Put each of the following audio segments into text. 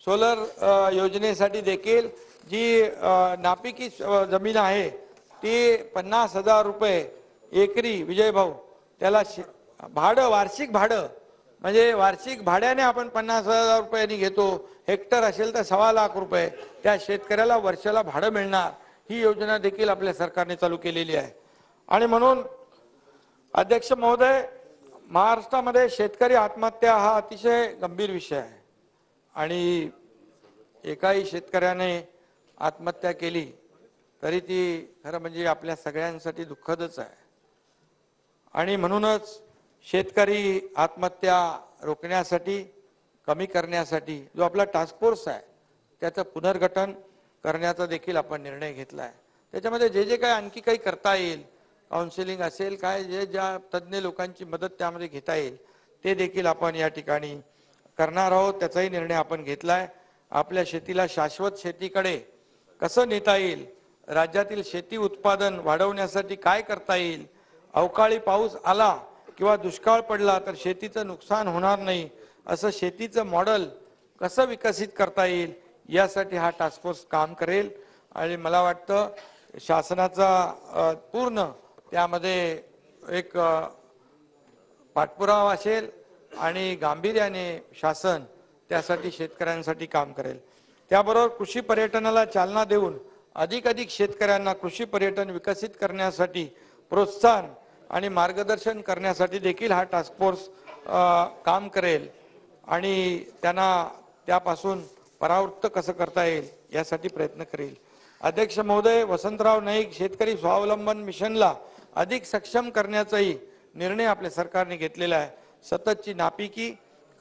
Solar योजनेसाठी देखील जी नापिकी जमीन आहे ती 50,000 रुपये एकरी विजय भाऊ त्याला भाडं वार्षिक भाडं म्हणजे वार्षिक भाड्याने आपण 50,000 रुपयांनी घेतो। हेक्टर असेल तर 1.25 लाख रुपये त्या शेतकऱ्याला वर्षाला भाडं मिळणार ही योजना देखील आपल्या सरकारने चालू केलेली आहे। आणि म्हणून अध्यक्ष महोदय, महाराष्ट्रामध्ये शेतकरी आत्महत्या हा अतिशय गंभीर विषय आहे आणि एकाही शेतकऱ्याने आत्महत्या केली तरी ती खरं म्हणजे आपल्या सगळ्यांसाठी दुःखदच आहे। आणि म्हणूनच शेतकरी आत्महत्या रोखण्यासाठी कमी करण्यासाठी जो आपला टास्क फोर्स आहे त्याचं पुनर्गठन करण्याचा देखील आपण निर्णय घेतला आहे। त्याच्यामध्ये जे जे काही आणखी काही करता येईल, काउन्सिलिंग असेल, काय जे ज्या तज्ञ लोकांची मदत त्यामध्ये घेता येईल ते देखील आपण या ठिकाणी करणार आहोत, त्याचाही निर्णय आपण घेतलाय। आपल्या शेतीला शाश्वत शेतीकडे कसं नेता येईल, राज्यातील शेती उत्पादन वाढवण्यासाठी काय करता येईल, अवकाळी पाऊस आला किंवा दुष्काळ पडला तर शेतीचं नुकसान होणार नाही असं शेतीचं मॉडेल कसं विकसित करता येईल यासाठी हा टास्क फोर्स काम करेल। आणि मला वाटतं शासनाचा पूर्ण त्यामध्ये एक पाठपुरावा असेल आणि गांभीर्याने शासन त्यासाठी शेतकऱ्यांसाठी काम करेल। त्याबरोबर कृषी पर्यटनाला चालना देऊन अधिक शेतकऱ्यांना कृषी पर्यटन विकसित करण्यासाठी प्रोत्साहन आणि मार्गदर्शन करण्यासाठी देखील हा टास्क फोर्स काम करेल आणि त्यांना त्यापासून परावृत्त कसं करता येईल यासाठी प्रयत्न करेल। अध्यक्ष महोदय, वसंतराव नाईक शेतकरी स्वावलंबन मिशनला अधिक सक्षम करण्याचाही निर्णय आपल्या सरकारने घेतलेला आहे। सततची नापिकी,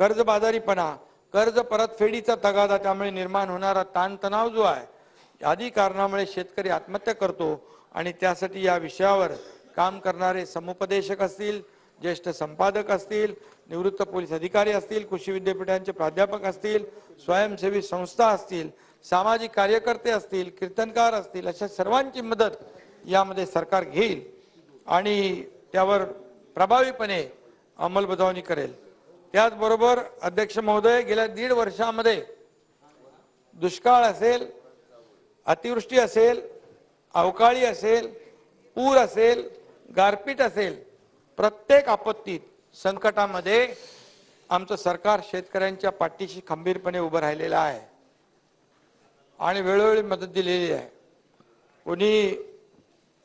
कर्जबाजारीपणा, कर्ज परतफेडीचा तगादा त्यामुळे निर्माण होणारा ताणतणाव जो आहे आदी कारणामुळे शेतकरी आत्महत्या करतो आणि त्यासाठी या विषयावर काम करणारे समुपदेशक असतील, ज्येष्ठ संपादक असतील, निवृत्त पोलीस अधिकारी असतील, कृषी विद्यापीठांचे प्राध्यापक असतील, स्वयंसेवी संस्था असतील, सामाजिक कार्यकर्ते असतील, कीर्तनकार असतील, अशा सर्वांची मदत यामध्ये सरकार घेईल आणि त्यावर प्रभावीपणे अंमलबजावणी करेल। त्याचबरोबर अध्यक्ष महोदय, गेल्या 1.5 वर्षामध्ये दुष्काळ असेल, अतिवृष्टी असेल, अवकाळी असेल, पूर असेल, गारपीट असेल, प्रत्येक आपत्तीत संकटामध्ये आमचं सरकार शेतकऱ्यांच्या पाठीशी खंबीरपणे उभं राहिलेलं आहे आणि वेळोवेळी मदत दिलेली आहे। कोणी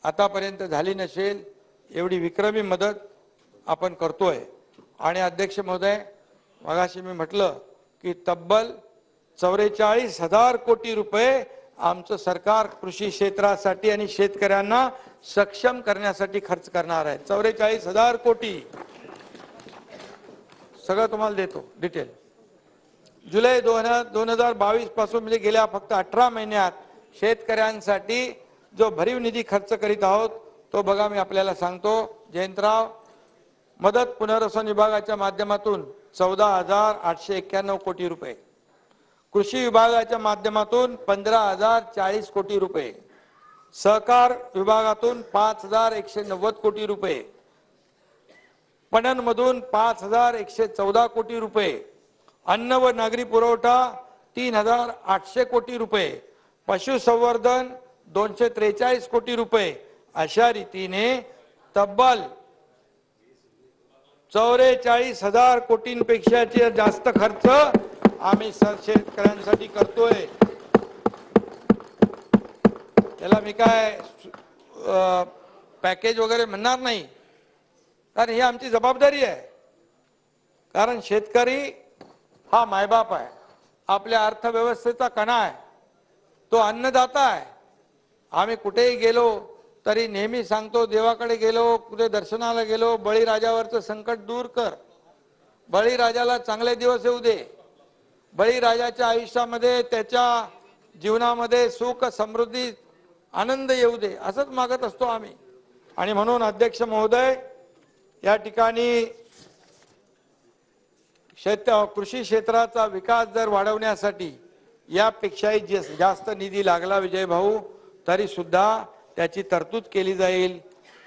आतापर्यंत झाली नसेल एवढी विक्रमी मदत आपण करतोय। आणि अध्यक्ष महोदय, मगाशी मी म्हटलं की तब्बल 44,000 कोटी रुपये आमचं सरकार कृषी क्षेत्रासाठी आणि शेतकऱ्यांना सक्षम करण्यासाठी खर्च करणार आहे। 44,000 कोटी सगळं तुम्हाला देतो डिटेल। जुलै 2022 पासून म्हणजे गेल्या फक्त 18 महिन्यात शेतकऱ्यांसाठी जो भरीव निधी खर्च करीत आहोत तो बघा मी आपल्याला सांगतो। जयंतराव, मदत पुनर्वसन विभागाच्या माध्यमातून 14,891 कोटी रुपये, कृषी विभागाच्या माध्यमातून 15,040 कोटी रुपये, सहकार विभागातून 5,190 कोटी रुपये, पणन मधून 5,114 कोटी रुपये, अन्न व नागरी पुरवठा 3,800 कोटी रुपये, पशुसंवर्धन 243 कोटी रुपये, अशा रीतीने तब्बल 44,000 कोटींपेक्षा जास्त खर्च आम्ही शेतकऱ्यांसाठी करतोय। त्याला मी काय पॅकेज वगैरे म्हणणार नाही, कारण ही आमची जबाबदारी आहे। कारण शेतकरी हा मायबाप आहे, आपल्या अर्थव्यवस्थेचा कणा आहे, तो अन्नदाता आहे। आम्ही कुठेही गेलो तरी नेहमी सांगतो, देवाकडे गेलो, कुठे दर्शनाला गेलो, बळीराजावरचं संकट दूर कर, बळीराजाला चांगले दिवस येऊ दे, बळीराजाच्या आयुष्यामध्ये त्याच्या जीवनामध्ये सुख समृद्धी आनंद येऊ दे, असंच मागत असतो आम्ही। आणि म्हणून अध्यक्ष महोदय, या ठिकाणी कृषी क्षेत्राचा विकास जर वाढवण्यासाठी यापेक्षाही जास्त निधी लागला विजय भाऊ तरी सुद्धा त्याची तरतूद केली जाईल,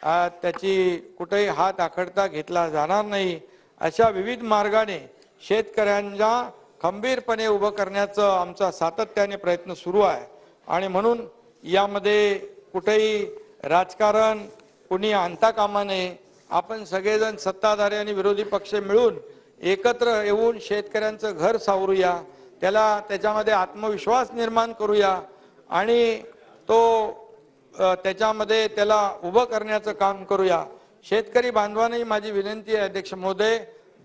त्याची कुठेही हात आखडता घेतला जाणार नाही। अशा विविध मार्गाने शेतकऱ्यांना खंबीरपणे उभं करण्याचं आमचा सातत्याने प्रयत्न सुरू आहे आणि म्हणून यामध्ये कुठेही राजकारण कुणी आणता कामा नये. आपण सगळेजण सत्ताधारी आणि विरोधी पक्ष मिळून एकत्र येऊन शेतकऱ्यांचं घर सावरूया, त्याच्यामध्ये आत्मविश्वास निर्माण करूया आणि त्याच्यामध्ये त्याला उभं करण्याचं काम करूया. शेतकरी बांधवांनाही माझी विनंती आहे अध्यक्ष महोदय,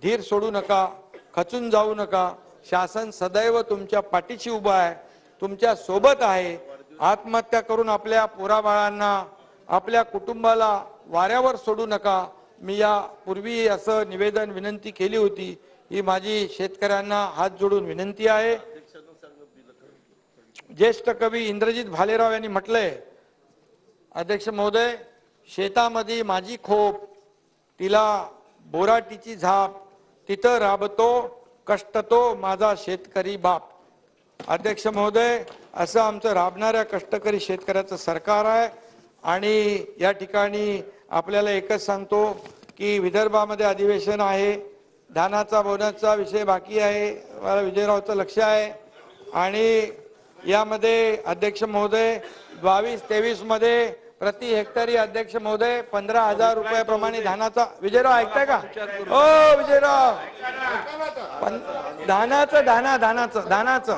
धीर सोडू नका, खचून जाऊ नका. शासन सदैव तुमच्या पाठीशी उभा आहे, तुमच्या सोबत आहे. आत्महत्या करून आपल्या पोराबाळांना आपल्या कुटुंबाला वाऱ्यावर सोडू नका. मी यापूर्वी असं निवेदन विनंती केली होती. ही माझी शेतकऱ्यांना हात जोडून विनंती आहे. ज्येष्ठ कवी इंद्रजित भालेराव यांनी म्हटलंय, अध्यक्ष महोदय, शेतामध्ये माझी खोप, तिला बोराटीची झाप, तिथं राबतो कष्टतो माझा शेतकरी बाप. अध्यक्ष महोदय, असं आमचं राबणाऱ्या कष्टकरी शेतकऱ्याचं सरकार आहे. आणि या ठिकाणी आपल्याला एकच सांगतो की विदर्भामध्ये अधिवेशन आहे, धानाचा बोनसचा विषय बाकी आहे, मला विजयरावचं लक्ष आहे. आणि यामध्ये अध्यक्ष महोदय 22-23 मध्ये प्रति हेक्टरी अध्यक्ष महोदय 15,000 रुपयाप्रमाणे धानाचा, विजयराव ऐकताय का? ओ विजयराव, धानाचं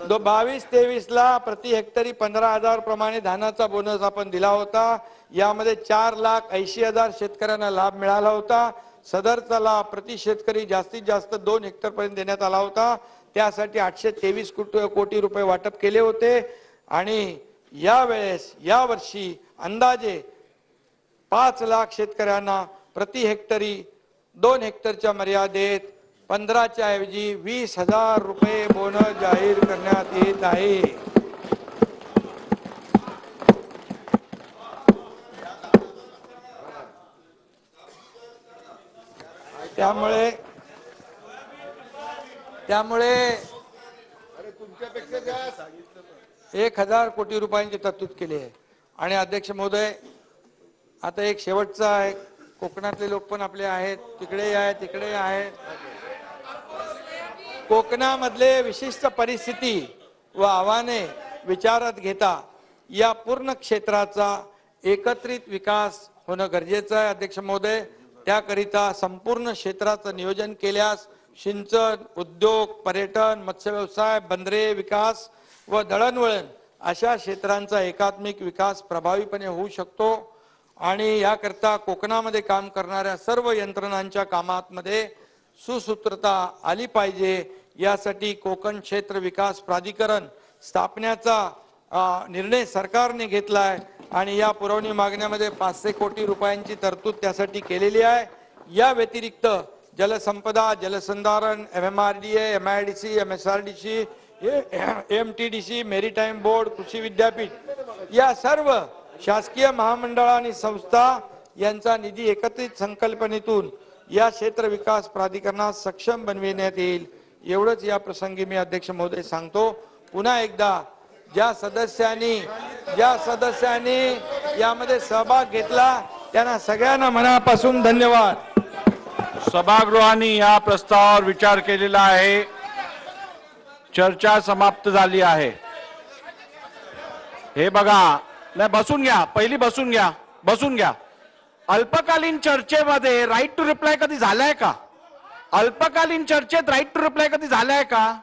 22-23 ला प्रति हेक्टरी 15,000 प्रमाणे धानाचा बोनस आपण दिला होता. यामध्ये 4,80,000 शेतकऱ्यांना लाभ मिळाला होता. सदरचा लाभ प्रति शेतकरी जास्तीत जास्त 2 हेक्टर पर्यंत देण्यात आला होता. त्यासाठी 823 कोटी रुपये वाटप केले होते. आणि यावर्षी अंदाजे 5 लाख शेतकऱ्यांना प्रति हेक्टरी 2 हेक्टरच्या मर्यादेत 15च्या ऐवजी 20,000 रुपये बोनस जाहीर करण्यात येत आहे. त्यामुळे 1,000 कोटी रुपयांची तरतूद केली आहे. आणि अध्यक्ष महोदय, आता एक शेवटचा आहे, कोकणातले लोक पण आपले आहेत, तिकडे आहेत. कोकणामधले विशिष्ट परिस्थिती व आव्हाने विचारात घेता या पूर्ण क्षेत्राचा एकत्रित विकास होणं गरजेचं आहे. अध्यक्ष महोदय, त्याकरिता संपूर्ण क्षेत्राचं नियोजन केल्यास सिंचन, उद्योग, पर्यटन, मत्स्य व्यवसाय, बंदरे विकास व दळणवळण अशा क्षेत्रांचा एकात्मिक विकास प्रभावीपणे होऊ शकतो. आणि याकरता कोकणामध्ये काम करणाऱ्या सर्व यंत्रणांच्या कामांमध्ये सुसूत्रता आली पाहिजे. यासाठी कोकण क्षेत्र विकास प्राधिकरण स्थापण्याचा निर्णय सरकारने घेतलाय आणि या पुरवणी मागण्यामध्ये 500 कोटी रुपयांची तरतूद त्यासाठी केलेली आहे. या व्यतिरिक्त जलसंपदा, जलसंधारण, MMRDA, MIDC, MSRDC, MTDC, maritime board, कृषी विद्यापीठ या सर्व शासकीय महामंडळ आणि संस्था यांचा निधी एकत्रित संकल्पनेतून या क्षेत्र विकास प्राधिकरणास सक्षम बनविण्यात येईल. एवढंच या प्रसंगी मी अध्यक्ष महोदय सांगतो. पुन्हा एकदा ज्या सदस्यांनी यामध्ये सहभाग घेतला त्यांना सगळ्यांना मनापासून धन्यवाद. सभागृहाने या प्रस्तावावर विचार केलेला आहे. चर्चा समाप्त झाली आहे. हे बघा, नाही बसून घ्या, पहिली बसून घ्या. अल्पकालीन चर्चेमध्ये राईट टू रिप्लाय कधी झालाय का? अल्पकालीन चर्चेत राईट टू रिप्लाय कधी झालाय का?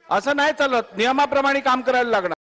असं नाही चालत, नियमाप्रमाणे काम करायला लागणार.